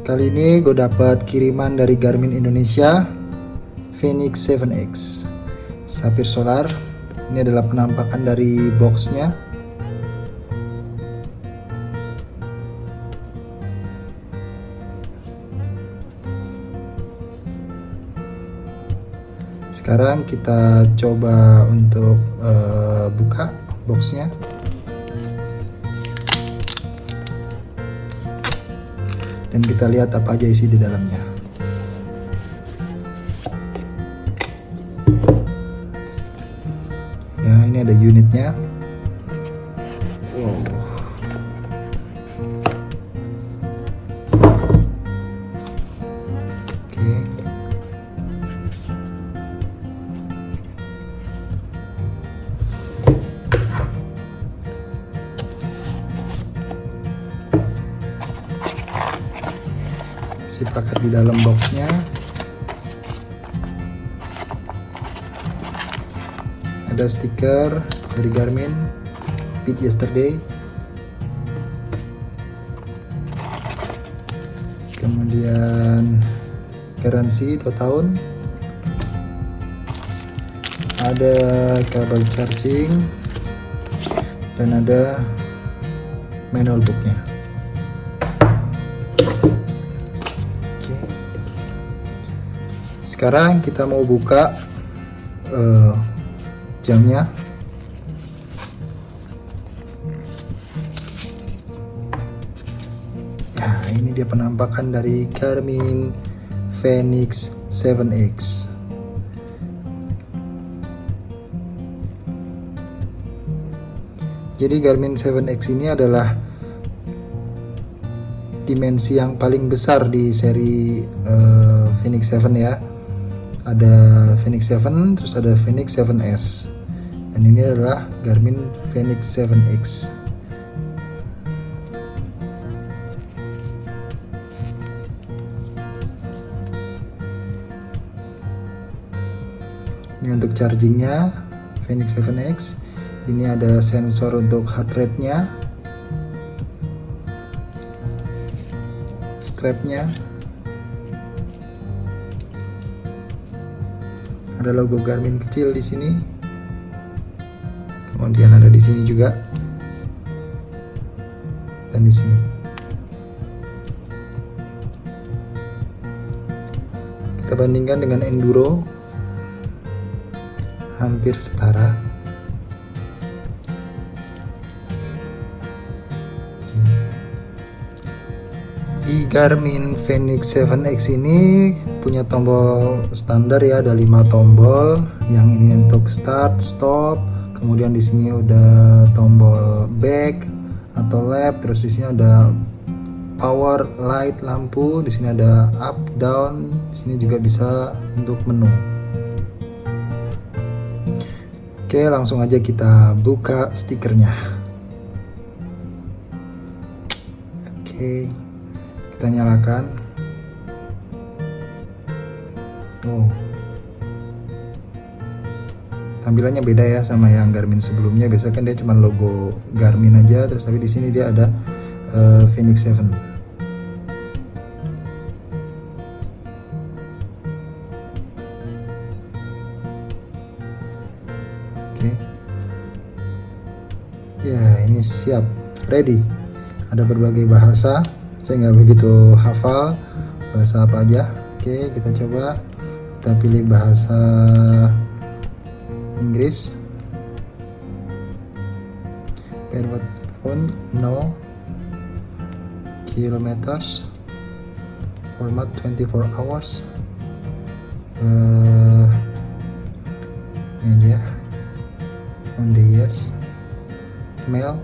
Kali ini gue dapat kiriman dari Garmin Indonesia, Fenix 7X Sapphire Solar. Ini adalah penampakan dari boxnya. Sekarang kita coba untuk buka boxnya. Dan kita lihat apa aja isi di dalamnya. Ya, ini ada unitnya. Wow. Oke. Si paket di dalam boxnya. Ada stiker dari Garmin, Beat Yesterday. Kemudian garansi 2 tahun. Ada kabel charging dan ada manual booknya. Sekarang kita mau buka jamnya. Nah, ini dia penampakan dari Garmin Fenix 7X. Jadi Garmin 7X ini adalah dimensi yang paling besar di seri Fenix 7 ya. Ada Fenix 7, terus ada Fenix 7S, dan ini adalah Garmin Fenix 7X. Ini untuk chargingnya Fenix 7X. Ini ada sensor untuk heart rate-nya, strapnya, ada logo Garmin kecil di sini. Kemudian ada di sini juga, dan di sini. Kita bandingkan dengan Enduro, hampir setara. Di Garmin Fenix 7X ini punya tombol standar ya, ada 5 tombol. Yang ini untuk start, stop, kemudian di sini udah tombol back atau lap, terus di sini ada power, light, lampu, di sini ada up, down, di sini juga bisa untuk menu. Oke, langsung aja kita buka stikernya. Oke. Kita nyalakan. Tampilannya beda ya sama yang Garmin sebelumnya. Biasanya kan dia cuma logo Garmin aja, terus tapi di sini dia ada Fenix 7. Oke. Ya, ini siap, ready. Ada berbagai bahasa. Saya nggak begitu hafal bahasa apa aja. Oke, kita coba. Kita pilih bahasa Inggris. Per phone, no. Kilometers. Format 24 hours. Ini aja. On the years. Mail.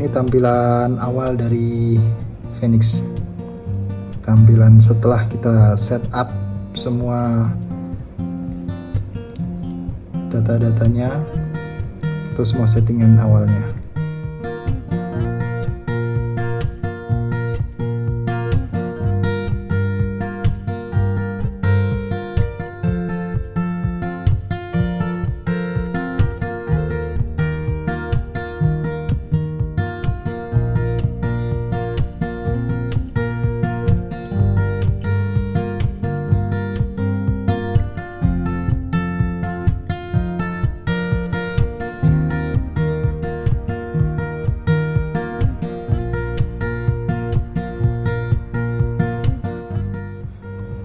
ini tampilan awal dari Phoenix, tampilan setelah kita setup semua data-datanya atau semua settingan awalnya.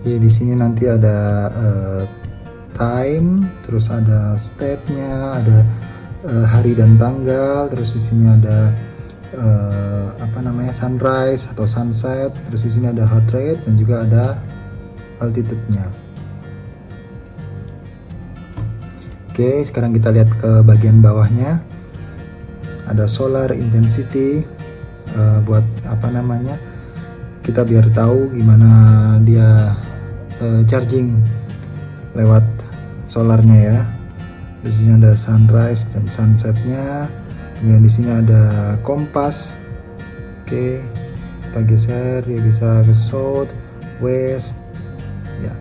Oke, di sini nanti ada time, terus ada stepnya, ada hari dan tanggal, terus di sini ada sunrise atau sunset, terus di sini ada heart rate dan juga ada altitude-nya. Oke, sekarang kita lihat ke bagian bawahnya. Ada solar intensity, buat kita biar tahu gimana dia charging lewat solarnya ya. Di sini ada sunrise dan sunsetnya. Kemudian di sini ada kompas. Oke, kita geser, dia bisa ke south, west, ya.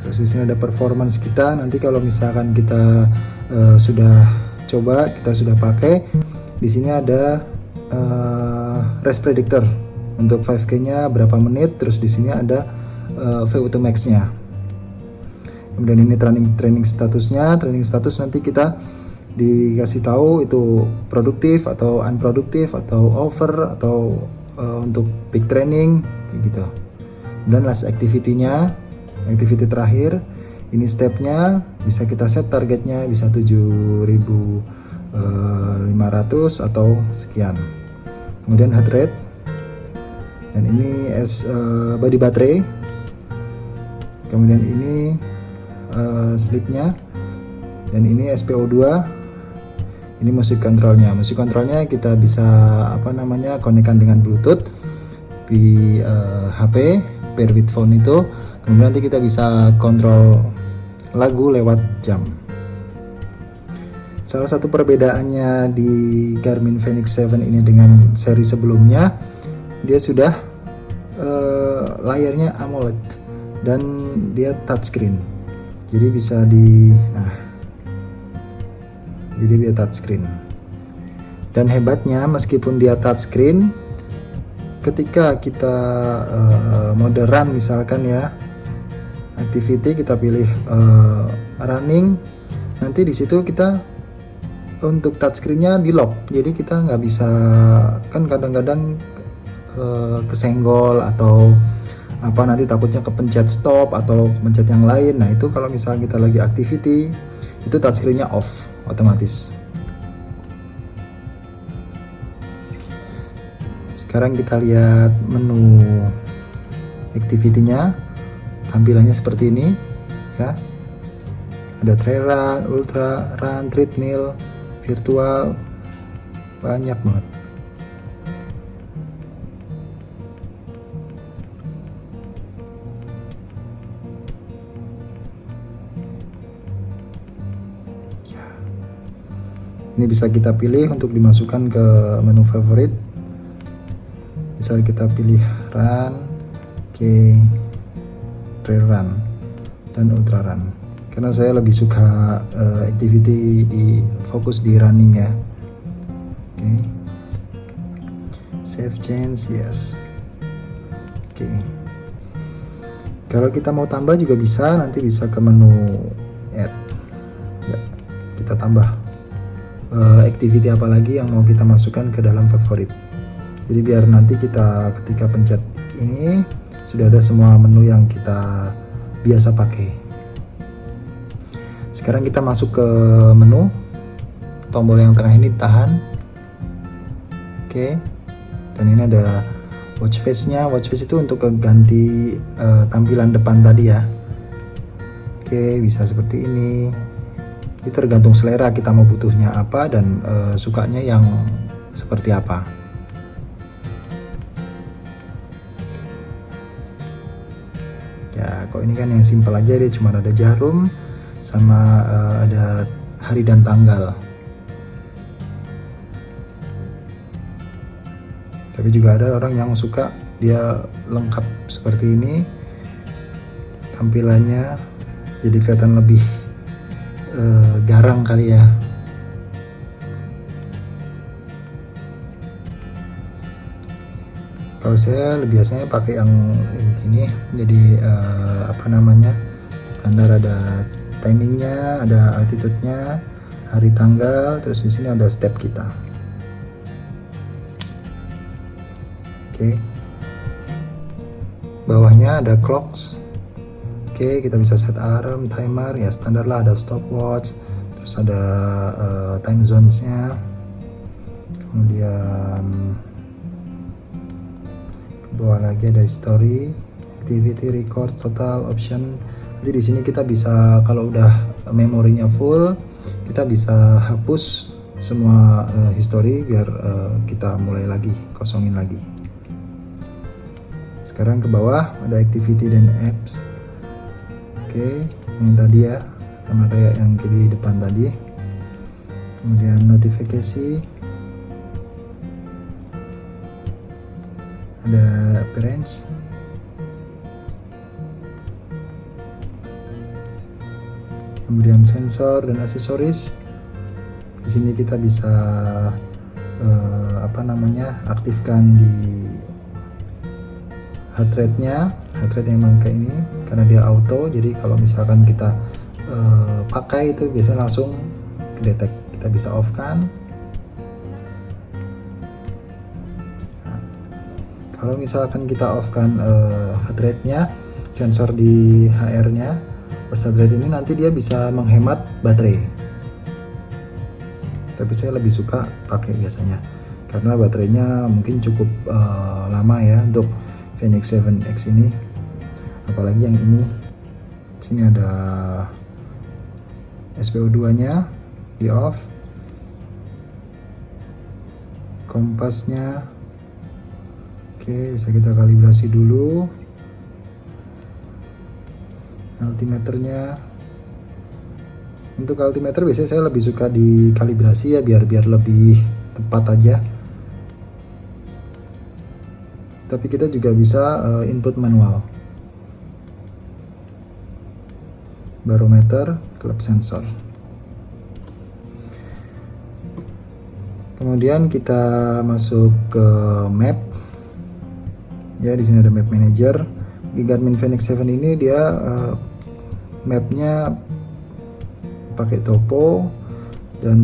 Terus di sini ada performance kita. Nanti kalau misalkan kita sudah coba, kita sudah pakai, di sini ada race predictor untuk 5K-nya berapa menit. Terus di sini ada VO2 max-nya. Kemudian ini training statusnya. Training status nanti kita dikasih tahu itu produktif atau unproduktif atau over atau untuk peak training kayak gitu. Kemudian last activity-nya, activity terakhir. Ini stepnya, bisa kita set targetnya bisa 7.500 atau sekian. Kemudian heart rate, dan ini body baterai. Kemudian ini sleep-nya, dan ini SPO2. Ini musik kontrolnya. Musik kontrolnya kita bisa konekkan dengan Bluetooth di HP pair with phone itu. Kemudian nanti kita bisa kontrol lagu lewat jam. Salah satu perbedaannya di Garmin Fenix 7 ini dengan seri sebelumnya, dia sudah layarnya AMOLED dan dia touchscreen. Jadi bisa jadi dia touchscreen. Dan hebatnya meskipun dia touchscreen, ketika kita mode run misalkan ya, activity kita pilih running, nanti di situ kita untuk touchscreen-nya di lock. Jadi kita nggak bisa, kan kadang-kadang kesenggol atau nanti takutnya kepencet stop atau kepencet yang lain. Nah itu kalau misalnya kita lagi activity, itu touchscreen-nya off otomatis. Sekarang kita lihat menu activity-nya. Tampilannya seperti ini ya. Ada trail run, ultra run, treadmill, virtual, banyak banget. Ini bisa kita pilih untuk dimasukkan ke menu favorit. Misal kita pilih run, trail run, dan ultra run. Karena saya lebih suka activity fokus di running ya. Oke. Save change, yes. Oke. Kalau kita mau tambah juga bisa, nanti bisa ke menu add. Ya, kita tambah activity apa lagi yang mau kita masukkan ke dalam favorit. Jadi biar nanti kita ketika pencet ini sudah ada semua menu yang kita biasa pakai. Sekarang kita masuk ke menu. Tombol yang tengah ini tahan. Oke. Dan ini ada watch face-nya. Watch face itu untuk ganti tampilan depan tadi ya. Oke, bisa seperti ini. Ini tergantung selera kita mau butuhnya apa dan sukanya yang seperti apa. Ya, kok ini kan yang simpel aja, dia cuma ada jarum sama ada hari dan tanggal. Tapi juga ada orang yang suka dia lengkap seperti ini tampilannya, jadi kelihatan lebih garang kali ya. Kalau saya biasanya pakai yang ini, jadi apa namanya, standar, ada timingnya, ada altitude-nya, hari tanggal, terus di sini ada step kita. Oke. Bawahnya ada clocks. Oke, kita bisa set alarm, timer, ya standar lah, ada stopwatch, terus ada time zones-nya. Kemudian ke bawah lagi ada history, activity, record, total, option. Nanti di sini kita bisa, kalau udah memorinya full, kita bisa hapus semua history biar kita mulai lagi, kosongin lagi. Sekarang ke bawah ada activity dan apps. Oke, yang tadi ya, sama kayak yang di depan tadi. Kemudian notifikasi, ada appearance, kemudian sensor dan aksesoris. Di sini kita bisa aktifkan di heart rate-nya emang kayak ini karena dia auto, jadi kalau misalkan kita pakai itu biasanya langsung kedetek. Kita bisa off kan. Nah, kalau misalkan kita off kan heart rate-nya, sensor di HR-nya, burst heart rate ini, nanti dia bisa menghemat baterai. Tapi saya lebih suka pakai biasanya karena baterainya mungkin cukup lama ya untuk Fenix 7X ini, apalagi yang ini. Sini ada SPO2 nya di off, kompasnya oke, bisa kita kalibrasi dulu, altimeternya. Untuk altimeter biasanya saya lebih suka di kalibrasi ya, biar lebih tepat aja. Tapi kita juga bisa input manual. Barometer, klep sensor. Kemudian kita masuk ke map. Ya, di sini ada map manager. Di Garmin Fenix 7 ini dia mapnya pakai topo dan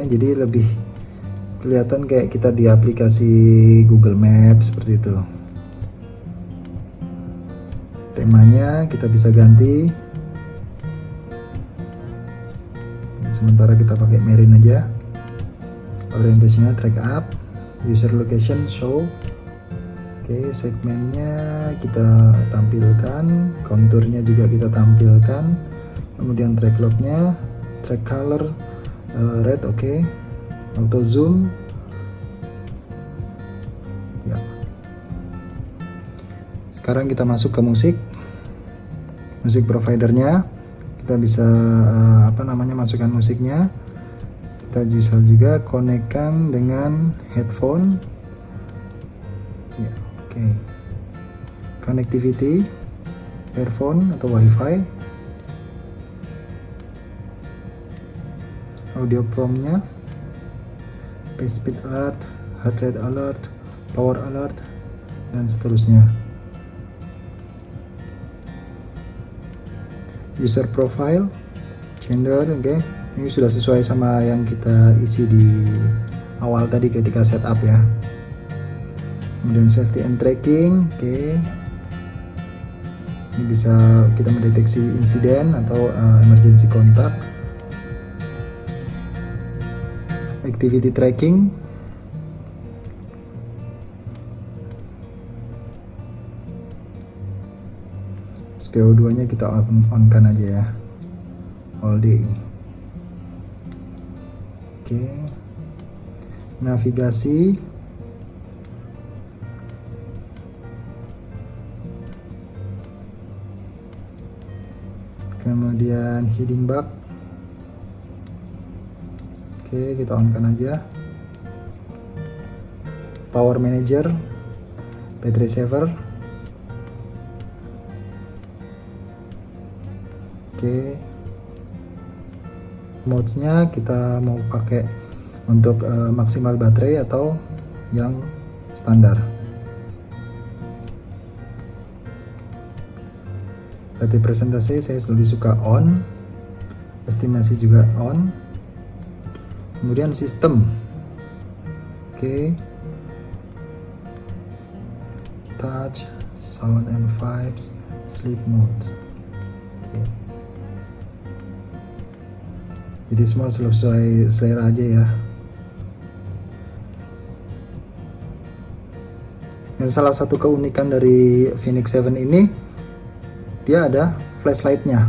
jadi lebih kelihatan kayak kita di aplikasi Google Maps seperti itu. Temanya kita bisa ganti. Sementara kita pakai Marine aja. Orientasinya track up, user location show. Oke, segmennya kita tampilkan, konturnya juga kita tampilkan. Kemudian track lock-nya, track color red, oke. Auto zoom ya. Sekarang kita masuk ke musik providernya. Kita bisa masukkan musiknya. Kita bisa juga konekkan dengan headphone ya, oke. Connectivity, earphone atau wifi, audio prompt-nya, pace speed alert, heart rate alert, power alert, dan seterusnya. User profile, gender, oke. Ini sudah sesuai sama yang kita isi di awal tadi ketika setup ya. Kemudian safety and tracking, oke. Ini bisa kita mendeteksi insiden atau emergency contact. Activity tracking, SPO2 nya kita on kan aja ya, all day. Oke. navigasi, kemudian heading bar. Oke, kita on kan aja. Power manager, battery saver. Oke, modesnya kita mau pakai untuk maksimal baterai atau yang standar. Berarti presentasi saya lebih suka on, estimasi juga on. Kemudian sistem, oke, touch, sound and vibes, sleep mode. Oke. Jadi semua sesuai selera aja ya. Dan salah satu keunikan dari Fenix 7 ini, dia ada flashlightnya.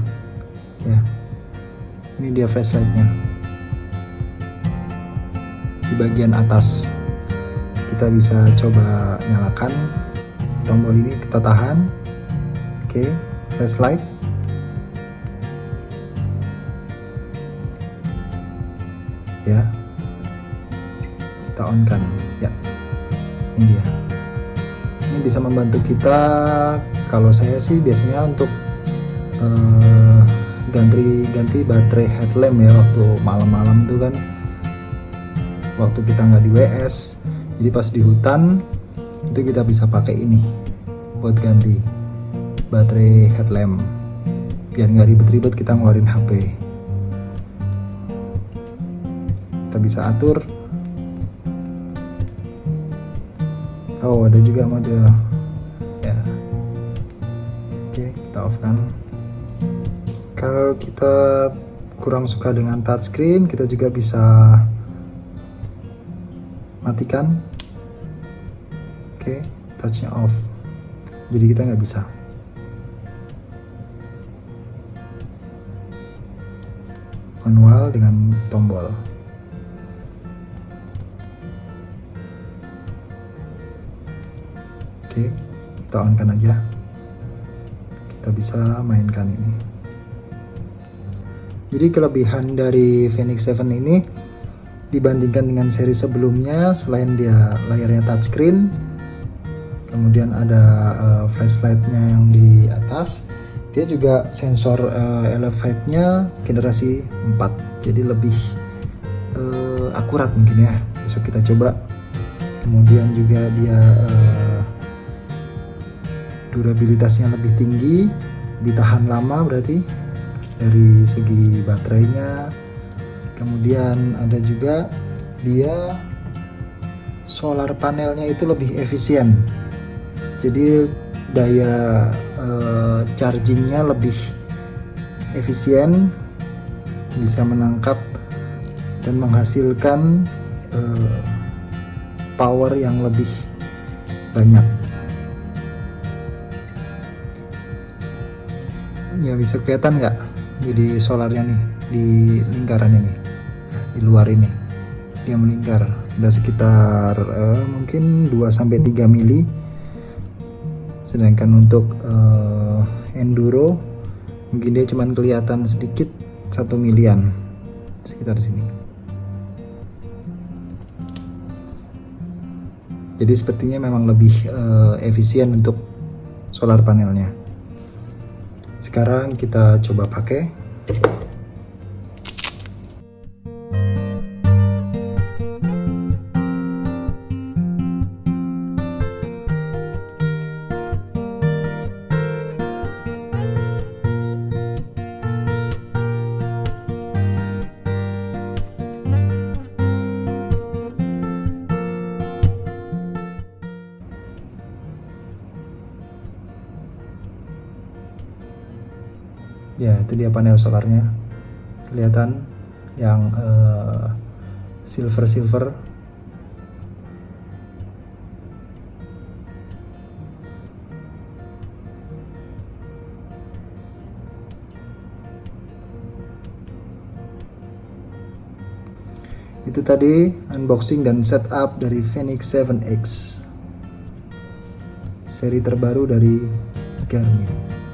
Ya, ini dia flashlightnya. Di bagian atas kita bisa coba nyalakan tombol ini, kita tahan. Oke, flashlight. Ya, kita on kan ya, ini dia. Ini bisa membantu kita, kalau saya sih biasanya untuk ganti baterai headlamp ya, waktu malam-malam tuh kan, waktu kita nggak di WS, jadi pas di hutan itu kita bisa pakai ini buat ganti baterai headlamp, biar nggak ribet-ribet kita ngeluarin HP. Kita bisa atur. Oh, ada juga mode ya. Oke, kita off kan. Kalau kita kurang suka dengan touchscreen, kita juga bisa matikan. Oke, touchnya off, jadi kita nggak bisa. Manual dengan tombol. Oke, kita on kan aja, kita bisa mainkan ini. Jadi kelebihan dari Fenix 7 ini dibandingkan dengan seri sebelumnya, selain dia layarnya touchscreen, kemudian ada flashlightnya yang di atas, dia juga sensor elevate-nya generasi 4, jadi lebih akurat mungkin ya, besok kita coba. Kemudian juga dia durabilitasnya lebih tinggi, lebih tahan lama berarti dari segi baterainya. Kemudian ada juga dia solar panelnya itu lebih efisien, jadi daya chargingnya lebih efisien, bisa menangkap dan menghasilkan power yang lebih banyak. Ya, bisa kelihatan nggak jadi solarnya nih di lingkaran ini, di luar ini dia melingkar, udah sekitar mungkin 2-3 mili. Sedangkan untuk enduro mungkin dia cuman kelihatan sedikit, 1 milian sekitar sini. Jadi sepertinya memang lebih efisien untuk solar panelnya. Sekarang kita coba pakai. Ya, itu dia panel solarnya, kelihatan yang silver. Itu tadi unboxing dan setup dari Fenix 7X, seri terbaru dari Garmin.